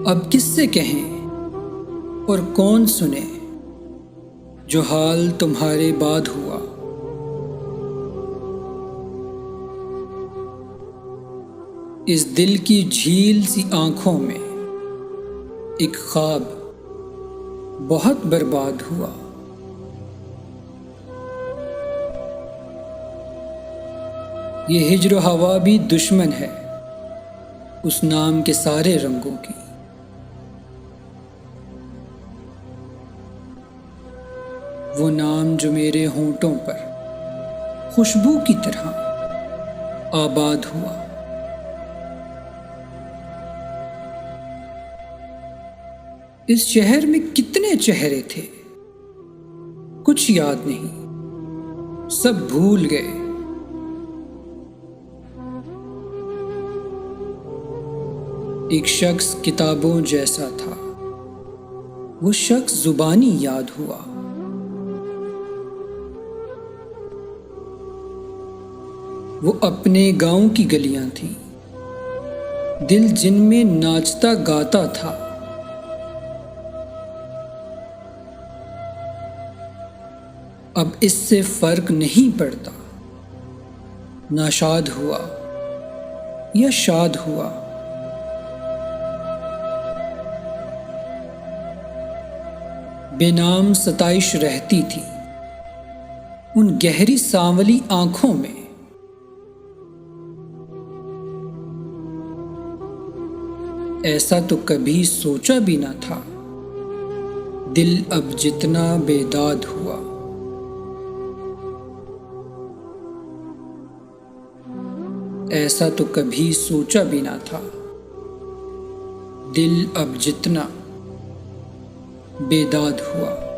अब किससे कहें और कौन सुने जो हाल तुम्हारे बाद हुआ। इस दिल की झील सी आंखों में एक ख्वाब बहुत बर्बाद हुआ। ये हिज्र हवा भी दुश्मन है उस नाम के सारे रंगों की। वो नाम जो मेरे होंठों पर खुशबू की तरह आबाद हुआ। इस शहर में कितने चेहरे थे कुछ याद नहीं, सब भूल गए। एक शख्स किताबों जैसा था, वो शख्स जुबानी याद हुआ। वो अपने गांव की गलियां थीं, दिल जिनमें नाचता गाता था। अब इससे फर्क नहीं पड़ता नाशाद हुआ या शाद हुआ। बेनाम सताइश रहती थी उन गहरी सांवली आंखों में। ऐसा तो कभी सोचा भी ना था, दिल अब जितना बेदाद हुआ। ऐसा तो कभी सोचा भी ना था, दिल अब जितना बेदाद हुआ।